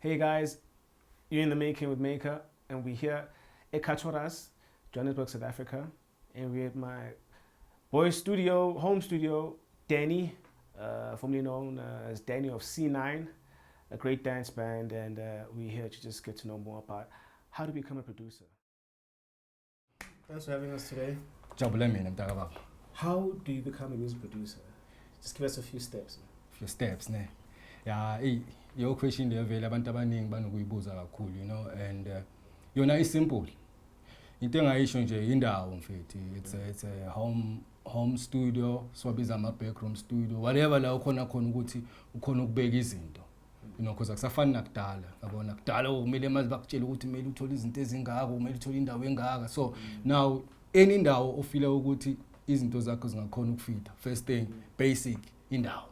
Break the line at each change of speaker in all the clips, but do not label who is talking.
Hey guys, you're in the making with Maker, and we're here at Kachoras, Johannesburg, South Africa, and we're at my boy's studio, home studio, Danny, formerly known as Danny of C9, a great dance band, and we're here to just get to know more about how to become a producer. Thanks for having us today. How do you become a music producer? Just give us a few steps.
Few steps, ne? Yeah, your question there vele abantu abaningi banokuyibuza kakhulu, you know, and yona is simple. Into engayisho nje indawo mfethu, it's a home studio, swabiza ama backroom studio, whatever la ukhona ukuthi ukhona ukubeka izinto. You know, because akusafani nakudala, yabona kudala kumele manje bakutshela ukuthi kumele uthole izinto ezingaka, kumele uthole indawo engaka. So now any indawo ofila ukuthi izinto zakho zingakhona ukufita. First thing, basic indawo.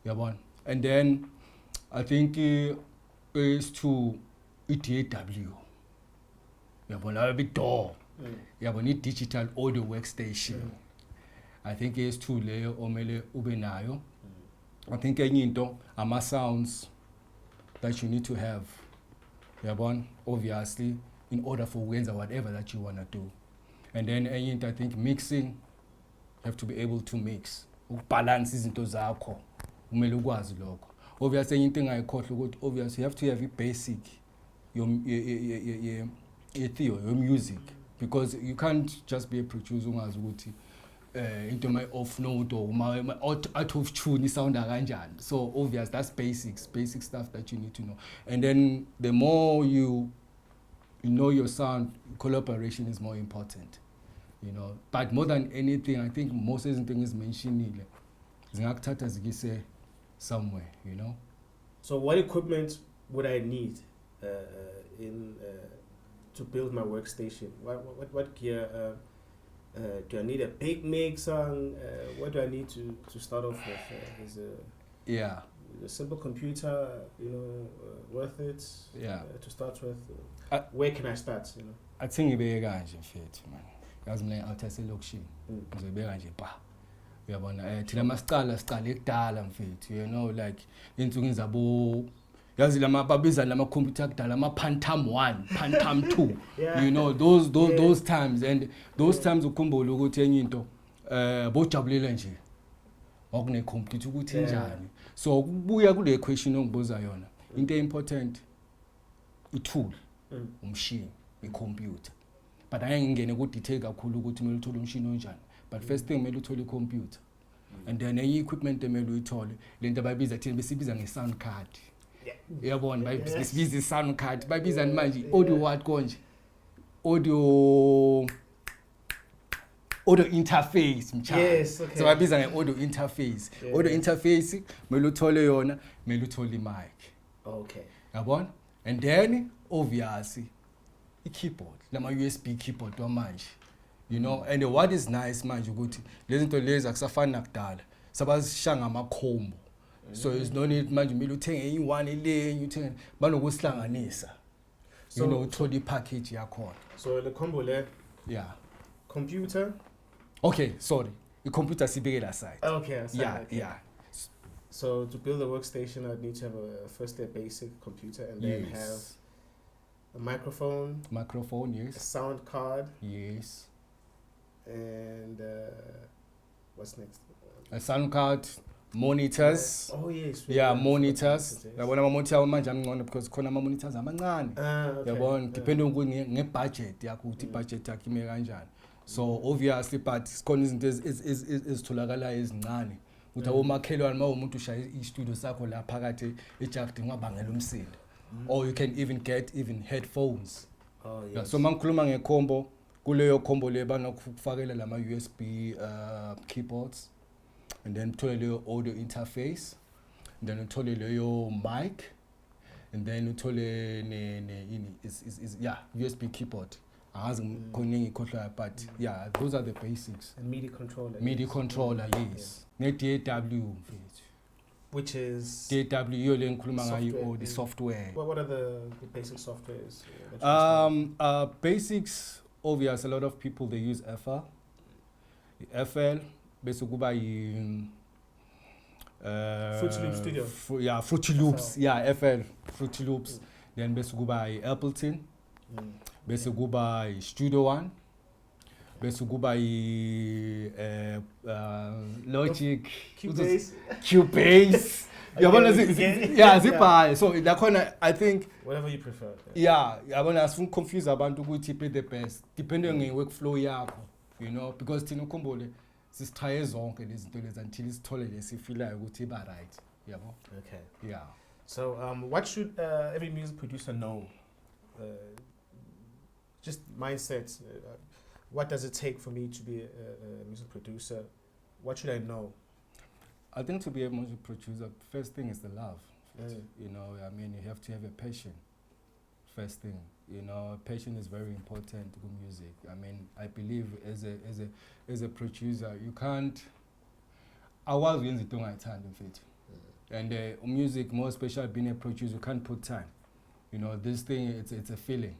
Yabona. And then I think is to D Dawg. Yabona a bit door. Yabona digital audio workstation. I think is to leyo omele ube nayo. I think enye into ama sounds that you need to have. Yabona, obviously in order for ukwenza whatever that you want to do. And then enye into I think mixing, you have to be able to mix. Balance izinto zakho. Umele ukwazi lokho. Obviously enye into engayikhohle ukuthi obviously you have to have a basic your theory, your music, because you can't just be a producer ungazi ukuthi into my off note or my out of tune sound kanjani. So obvious that's basic stuff that you need to know. And then the more you know your sound, collaboration is more important, you know. But more than anything, I think most of the things mentioned zingakuthatha zikise somewhere, you know.
So what equipment would I need to build my workstation? What gear do I need? A big mixer? What do I need to start off with? Is a simple computer, you know, worth it? To start with. Where can I start? You know.
I think ibeka kanje mfethu man. Yazi mina awuthase lokushini. Ngizobeka nje ba. Uyabona thina masicala ekudala mfethu, you know, like insuku zabo yazi lama babiza lama computer kudala ama Phantom 1 Phantom 2 you know those times, and those times ukukhumbula ukuthi enye into bojabulela nje okune computer ukuthi njani. So kubuya kule question ongibuza yona, into important i-tool, umshini, i-computer. But angeke ngene ku detail kakhulu ukuthi kumele uthole umshini onjani. But first thing kumele uthole i-computer, and then enye equipment emele uyithole lento abayibiza thina besibiza nge-sound card. Yabona bayibiza i-sound card, bayibiza manje audio what konje, audio interface mchana.
Yes, okay.
So bayibiza nge-audio interface. Audio interface kumele uthole yona, kumele uthole i-mic.
Okay.
Yabona? And then obviously i-keyboard, lama USB keyboard wamanje. You know, and what is nice manje ukuthi lezi zinto lezi akusafani nakudala, sabazishanga ama combo. So there's no need manje kumele uthenge i1 elenye uthenge banokusihlanganisa. You know, uthole ipackage yakhona.
So the combo le, computer.
Okay, sorry. The computer sibekela side.
Okay, aside.
Yeah.
So to build a workstation, I'd need to have a basic computer, and then have a microphone.
Yes.
A sound card.
Yes.
And what's next?
A sound card, monitors.
Oh yes.
Monitors. Yabona ama monitor manje amncane because khona ama monitors amancane. Yabona depending ukuthi ngebudget yakho ukuthi budget yakho ime kanjani. So obviously but sikhona izinto ezitholakala ezincane. Uthi awumakhelwane mawumuntu ushaya i-studio sakho la phakathi eJacked ungabangela umsindo. Or you can even get headphones.
Oh yes.
Yeah, so mangikhuluma ngecombo, kuleyo combo le banokufakela lama USB keyboards, and then uthole leyo audio interface, and then uthole leyo mic, and then uthole USB keyboard. Angazi khona ngikhohlwa, but those are the basics.
And MIDI
controller, yes. Ne Dawg mfethu.
Which is
D Dawg yo le ngikhuluma ngayo, or the software.
What are the basic softwares?
Basics, obvious, a lot of people they use FL bese kuba
Fruity Loops Studio.
Fruity Loops, FL, Fruity Loops. Then bese kuba Appleton, bese kuba Studio One, bese kuba Logic, Cubase. Zipha. So lakhona I think
whatever you prefer.
Yabona asifuna confuse abantu ukuthi play the best depending on workflow yakho, you know, because thina ukhumbule sisitry zonke lezi zinto lezi until isithole lesifilayo ukuthi iba right, yabo.
Okay.
Yeah.
So what should every music producer know? Just mindset. What does it take for me to be a music producer? What should I know?
I think to be a music producer, first thing is the love. You know, I mean, you have to have a passion. First thing, you know, passion is very important to music. I mean, I believe as a producer, you can't. I was doing the thing I turned in fact. And music, more especially being a producer, you can't put time. You know, this thing, it's a feeling.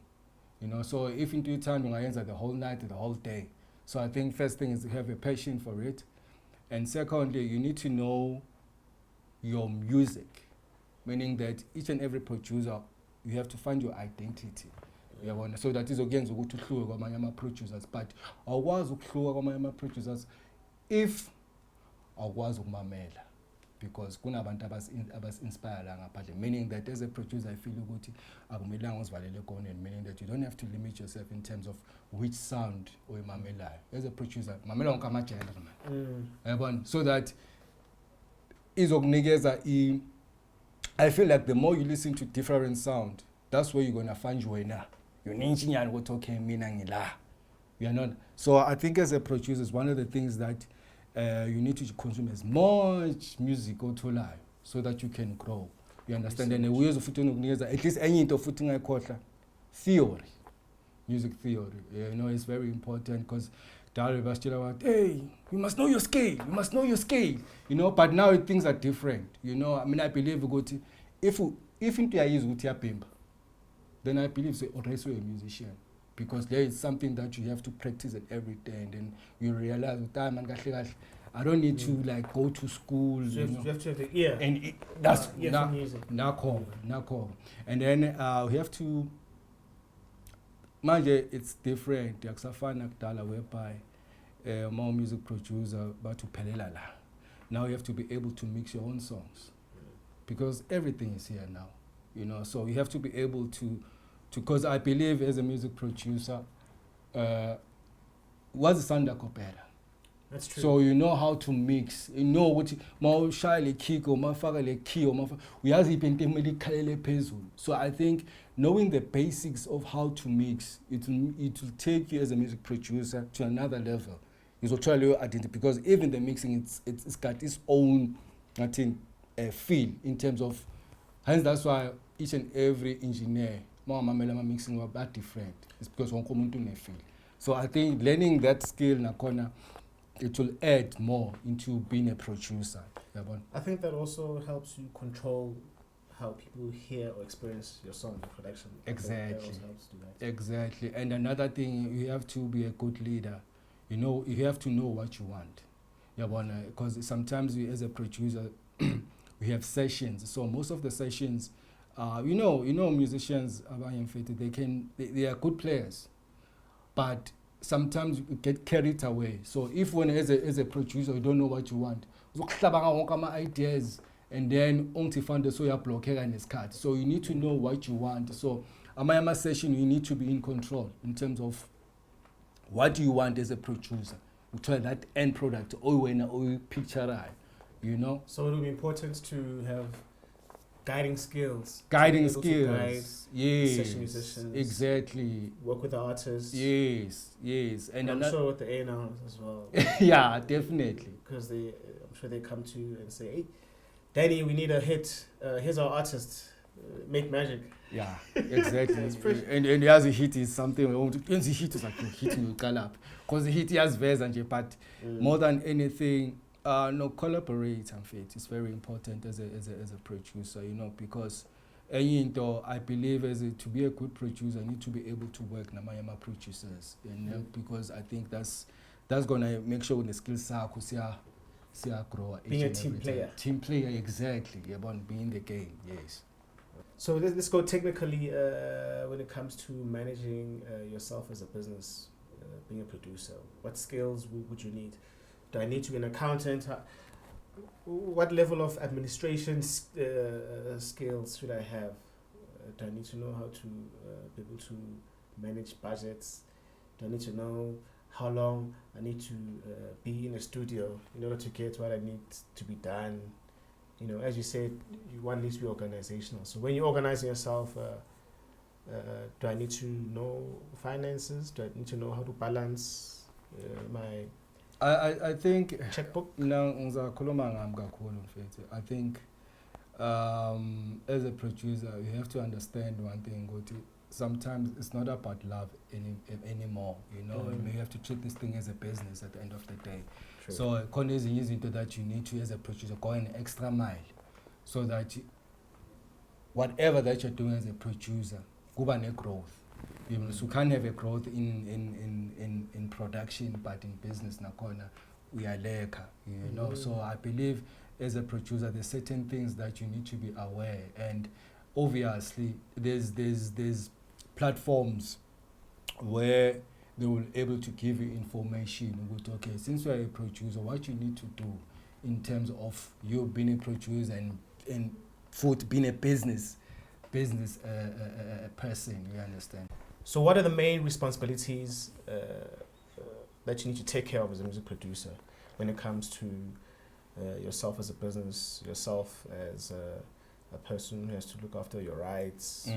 You know, so if into your time, you answer the whole night, the whole day. So I think first thing is to have a passion for it. And secondly, you need to know your music, meaning that each and every producer, you have to find your identity. So that is again ukuthi uhluke kwamanye ama-producers, but awukwazi ukuhluka kwamanye ama-producers if awukwazi ukumamela, because kunabantu abasi-inspire la ngaphandle, meaning that as a producer I feel ukuthi akumelanga uzivalele ekoneni, meaning that you don't have to limit yourself in terms of which sound oyimamelayo. As a producer mamela wonke ama-genre man, so that izokunikeza I feel like the more you listen to different sound, that's where you're going to find your now. You're engineer what okay mina ngila. You are not. So I think as a producer, it's one of the things that you need to consume as much music or live so that you can grow. You understand? And we use at least any into footing I call theory, music theory. You know, it's very important because hey, you must know your scale. You must know your scale. You know, but now things are different. You know, I mean, I believe if into your use with your pimp, then I believe so already a musician, because there is something that you have to practice it every day, and then you realize with time and I don't need to like go to school.
So you have to have the ear.
And that's
music.
Nako. And then we have to. Manje, it's different. Yakusafana kudala whereby more music producer but to pelela la. Now you have to be able to mix your own songs, because everything is here now, you know. So you have to be able to because I believe as a music producer, what's the sound that better?
That's true.
So you know how to mix. You know what more shy le kick or mafaka le key or we have the pencil. So I think knowing the basics of how to mix, it will take you as a music producer to another level. It's actually your identity, because even the mixing, it's got its own, I think, feel in terms of. Hence, that's why each and every engineer, mixing are that different. It's because one common to feel. So I think learning that skill nakona, it will add more into being a producer.
I think that also helps you control how people hear or experience your song in production.
Exactly.
That also helps do that.
Exactly. And another thing, you have to be a good leader. You know, you have to know what you want. Because sometimes we, as a producer, we have sessions. So most of the sessions, you know, musicians, they are good players, but sometimes you get carried away. So if when as a producer you don't know what you want, ideas, and then only find the soya blocker and his card. So you need to know what you want. So a session, you need to be in control in terms of what do you want as a producer. You try that end product or when or picture, you know.
So it will be important to have guiding skills.
Guiding
skills.
Guide yes.
Session musicians.
Exactly.
Work with the artists.
Yes. And
I'm sure with the A&Rs as well.
Yeah, definitely.
Because I'm sure they come to you and say, hey, Danny, we need a hit. Here's our artist. Make magic.
Yeah, exactly. and as a hit is something we want to. The hit is like a hit will call up, because the hit has verse and but more than anything, no collaborate and faith. It's very important as a producer, you know, because I believe to be a good producer, I need to be able to work na my producers, and because I think that's gonna make sure when the skills are siyagrow
Being a team player.
Team player, exactly. Being in the game, yes.
So let's go technically when it comes to managing yourself as a business, being a producer. What skills would you need? Do I need to be an accountant? What level of administration skills should I have? Do I need to know how to be able to manage budgets? Do I need to know how long I need to be in a studio in order to get what I need to be done? You know, as you said, one needs to be organizational. So when you're organizing yourself, do I need to know finances? Do I need to know how to balance my
I think
checkbook?
I think as a producer, you have to understand one thing. Sometimes it's not about love anymore. You know, you have to treat this thing as a business at the end of the day.
True.
So, is into that you need to, as a producer, go an extra mile, so that whatever that you're doing as a producer, go by growth. You know, so you can't have a growth in production, but in business, we are leka. You know, so I believe as a producer, there's certain things that you need to be aware, and obviously there's platforms where they will able to give you information. Okay, since you are a producer, what you need to do in terms of you being a producer and food being a business person, you understand?
So what are the main responsibilities that you need to take care of as a music producer when it comes to yourself as a business, yourself as a person who has to look after your rights?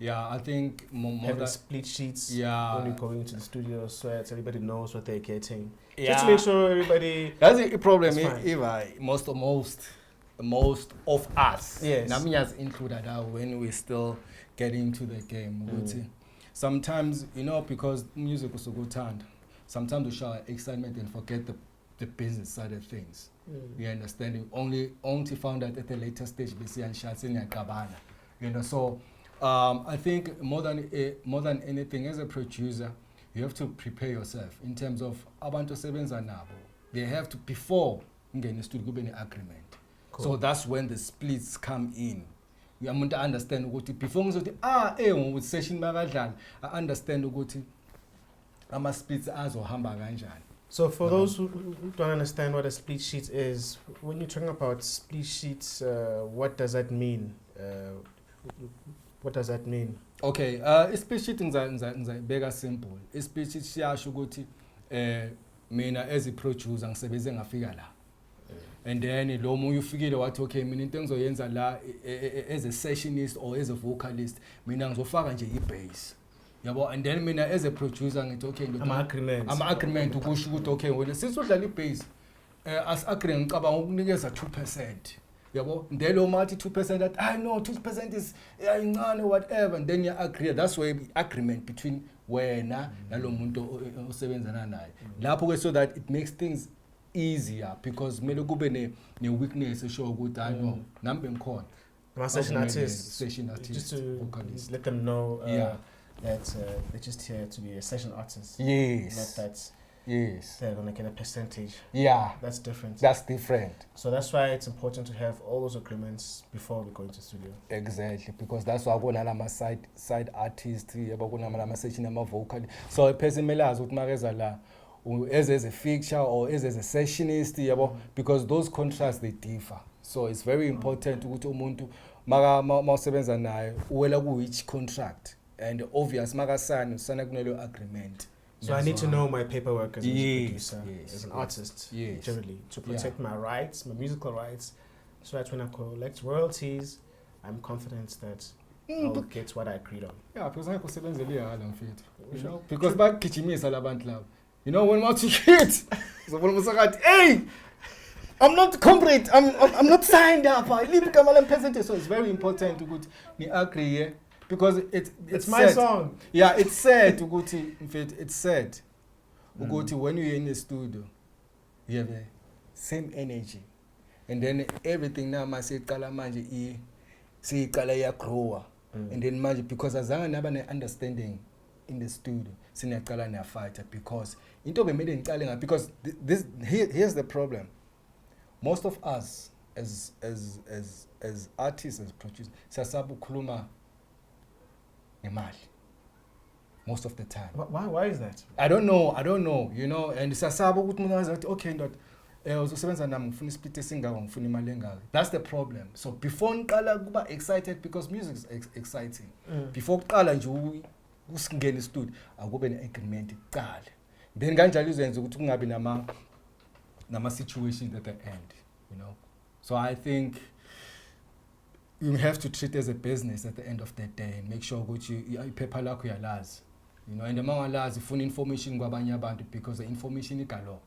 Yeah, I think
having split sheets when you go into the studio, so that everybody knows what they're getting.
Yeah.
Just to make sure everybody.
That's a problem. If most of us,
yes,
Namias included, when we still get into the game. Sometimes, you know, because music is so good turned, sometimes we show excitement and forget the business side of things. You understand? Only found out at the later stage, you know. So I think more than anything, as a producer, you have to prepare yourself in terms of abantu sebenza nabo. They have to, before ngene studio kube agreement. So that's when the splits come in. You have to understand ukuthi before ngizothi with session bakadlala, I understand ukuthi ama splits azohamba kanjani.
So for those who don't understand what a split sheet is, when you're talking about split sheets, what does that mean? What does that mean?
Okay, split sheet ngizayibeka simple. Split sheet siyasho ukuthi mina as a producer ngisebenze ngafika la. And then lo munye ufikile wathi okay mina into engizoyenza la as a sessionist or as a vocalist mina ngizofaka nje i-bass. Yabo, and then mina as a producer ngithi okay ama agreement ukusho ukuthi okay wena since udlala i-bass as agree ngicabanga ukunikeza 2%. Yabo, ndelo mathi 2% that I know 2% is incane whatever, and then you agree. That's where agreement between wena nalo muntu osebenzana naye. Lapho ke so that it makes things easier, because kumele kube ne weakness esho ukuthi I know nambe ngikhona
session artists, just to let them know that they're just here to be a session artist.
Yes.
Not that they're going to get a percentage.
Yeah.
That's different.
That's different.
So that's why it's important to have all those agreements before we go into the studio.
Exactly, because that's why I'm side artist, I'm session, I'm a vocal. So a person may ask what la as a fixture or as a sessionist, because those contracts they differ. So it's very important to umuntu masebenza naye uwela ku which contract, and obvious sana kunelo agreement.
So I need to know my paperwork as a producer, as an artist,
yes,
generally, to protect my rights, my musical rights, so that when I collect royalties, I'm confident that I'll get what I agreed on.
Yeah, because I sebenza you know, because back kichimisa labantu labo. You know, when what you hit, so when hey, I'm not corporate, I'm not signed up. I live in so it's very important to go to agree, because it's
my song.
Yeah, it's sad to go to. In fact, it's sad. Go to when you're in the studio, you have the same energy, and then everything now must say kala manje say kala ya grower, and then manje because as I never understanding in the studio, sinekala na fighter because into be made in because here's the problem. most of us as artists, as producers, siyasaba ukukhuluma ngemali most of the time.
Why is that?
I don't know, you know, and siyasaba ukuthi umuntu azathi okay ndoda uzosebenza nami ngifuna isplit esingaka ngifuna imali engaka. That's the problem. So before ngiqala kuba excited because music is exciting. Before uqala nje usingena studio akube ne-agreement iqala. Then kanjalo izenza ukuthi kungabi nama situations at the end, you know. So I think you have to treat it as a business at the end of the day and make sure ukuthi iphepha lakho uyalazi, you know, and mawalazi ufuna information kwabanye abantu because the information igalo,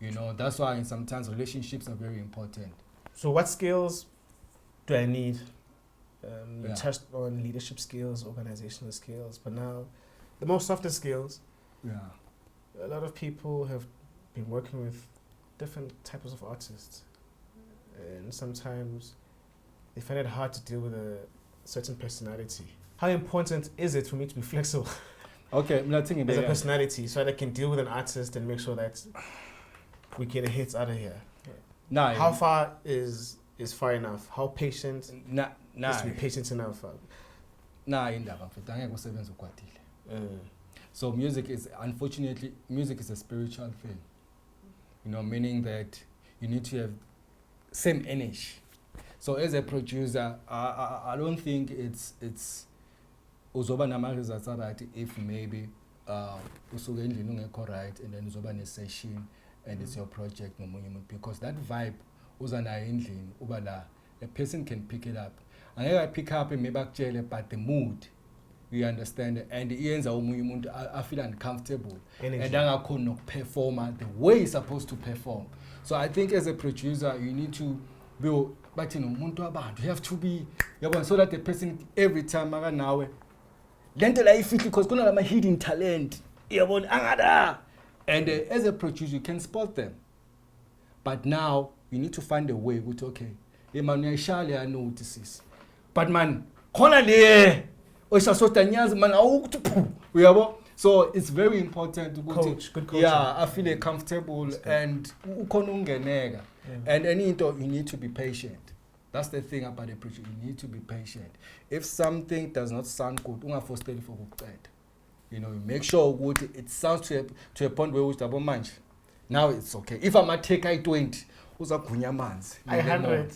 you know. That's why sometimes relationships are very important.
So what skills do I need? You touched on leadership skills, organizational skills, but now the more softer skills.
Yeah.
A lot of people have been working with different types of artists, and sometimes they find it hard to deal with a certain personality. How important is it for me to be flexible?
Okay, I'm not thinking
as a personality, so that I can deal with an artist and make sure that we get a hit out of here.
Nah.
How far is far enough? How patient? Is to be patient enough.
Indaba mfethu angeke usebenze ukwatile. So music is, unfortunately, music is a spiritual thing. You know, meaning that you need to have same energy. So as a producer, I don't think it's uzoba nama results right if maybe usuke endlini ungekho right and then uzoba ne session and it's your project nomunye umuntu, because that vibe uza nayo endlini uba la, a person can pick it up. Angeke pick up maybe akutshele, but the mood, you understand, and iyenza omunye umuntu I feel uncomfortable and angakhona ukuperforma the way he's supposed to perform. So I think as a producer you need to be bathi nomuntu wabantu, you have to be yabona, so that the person every time akanawe lento la ifihli because kuna lama hidden talent yabona angada, and as a producer you can spot them, but now you need to find a way ukuthi okay man uyayishaya I notices, but man khona le oyisasota nyazi man awukuthi phu uyabo. So it's very important to
coach, good coach.
Yeah, I feel comfortable and ukhona ungeneka, and anything you need to be patient. That's the thing about a preacher, you need to be patient. If something does not sound good, ungafosteli for ukuqeda. You know, make sure it sounds to a point where we start manage. Now it's okay. If I'm a take I-20, uzagunya manzi.
I-100.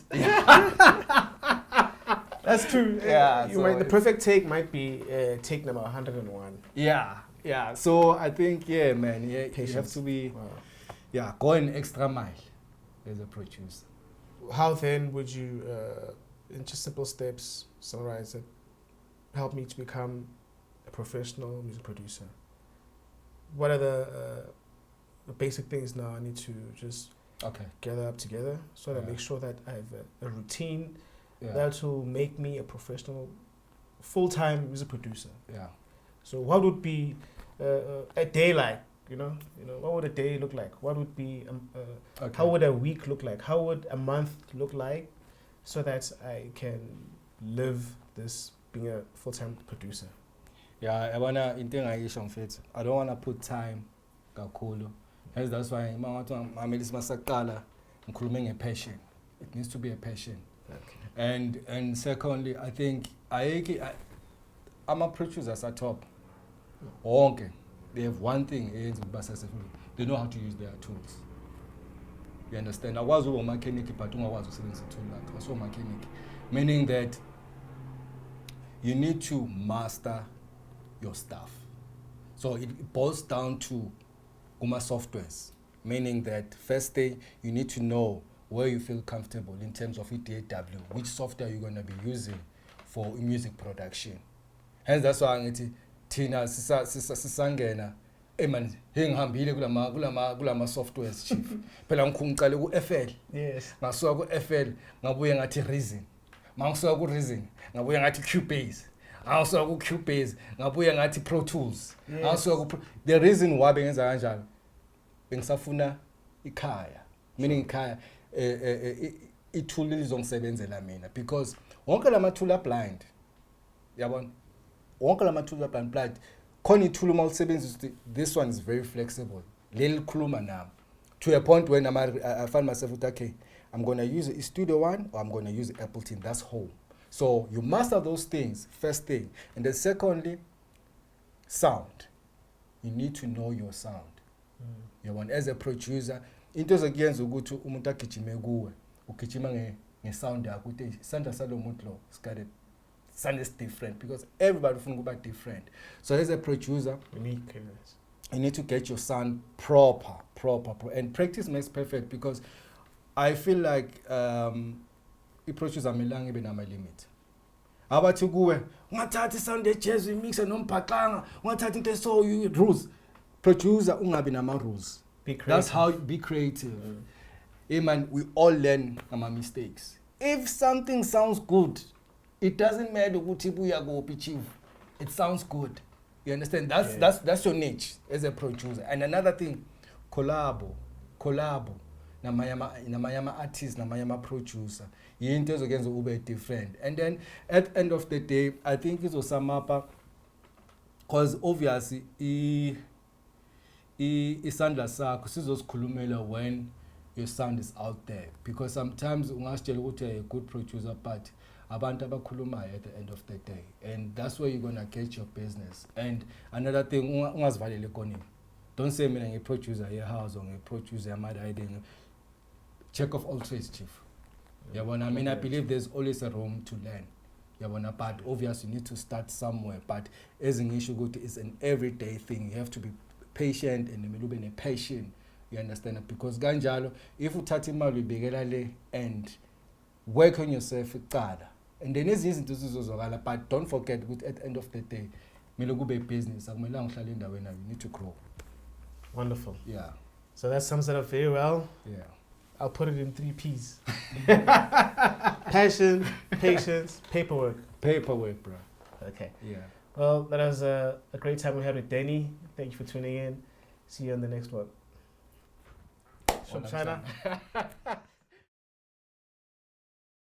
That's true.
Yeah,
the perfect take might be take number 101.
Yeah. So I think, man, you have to be, go an extra mile as a producer.
How then would you, in just simple steps, summarize it, help me to become a professional music producer? What are the basic things now I need to just gather up together so that I make sure that I have a routine that will make me a professional, full-time music producer?
Yeah.
So what would be a day like? You know, what would a day look like? What would be, how would a week look like? How would a month look like, so that I can live this being a full-time producer?
Yeah, I wanna I don't wanna put time kakhulu. That's why I'm a passion. It needs to be a passion. Okay. And secondly, I think I'm a producer at top. Okay. They have one thing, they know how to use their tools. You understand? I was a mechanic, but I was a mechanic. Meaning that you need to master your stuff. So it boils down to softwares. Meaning that first thing, you need to know where you feel comfortable in terms of DAW, which software you're going to be using for music production. Hence, that's why I'm Tina sisangena man ngihambile kulama softwares chief phela ngikhungiqale ku FL ngasuka ku FL ngabuye ngathi Reason mangisuka ku Reason ngabuye ngathi Cubase ngasuka ku Cubase ngabuye ngathi Pro Tools ngasuka ku the reason why bengenza kanjalo bengisafuna ikhaya, meaning ikhaya itool lizongisebenzela mina, because wonke lama tool are blind, yabona wonke lama tools are blind. Khona itool uma ulisebenzisa, this one is very flexible, leli khuluma nami to a point when I find myself with okay, I'm going to use a Studio One or I'm going to use Appleton. That's home. So you master those things, first thing. And then secondly, sound. You need to know your sound. You want, as a producer, into ezokuyenza ukuthi umuntu agijime kuwe, ugijima nge-sound yakho, ukuthi isandla salo muntu lo, sound is different because everybody ufuna ukuba different. So as a producer,
Uniqueness.
You need to get your sound proper. And practice makes perfect because I feel like i-producer amelanga ibe nama-limit. Abathi kuwe, ungathatha isound ye-jazz uyimixe nombhaqanga, ungathatha into so rules. Producer ungabi nama-rules. That's how you be creative. Hey man, we all learn our mistakes. If something sounds good, it doesn't matter ukuthi buya kuphi chief. It sounds good. You understand? That's your niche as a producer. And another thing, collabo. Namayama artist, namayama producer. Yinto ezokuyenza ube different. And then at the end of the day, I think it was sum up because obviously isandla sakho sizosikhulumela when your sound is out there, because sometimes ungasitshela ukuthi a good producer but abantu abakhulumayo at the end of the day, and that's where you're gonna get your business. And another thing, ungazivalele ekoneni. Don't say mina ngi-producer ye-house or ngi-producer yama-riding. Check off all trades, chief. Yabona, I mean, I believe there's always a room to learn. Yabona, but obviously you need to start somewhere. But as an issue, it's an everyday thing. You have to be patient and ube patient. You understand that? Because ganjalo, if you uthatha imali ubekela le and work on yourself, and then it's easy to do, but don't forget at the end of the day, kube business. You need to grow.
Wonderful.
Yeah.
So that sums it up very well.
Yeah.
I'll put it in 3 P's. Passion, patience, paperwork.
Paperwork, bro.
Okay.
Yeah.
Well, that was a great time we had with Danny. Thank you for tuning in. See you on the next one. From China.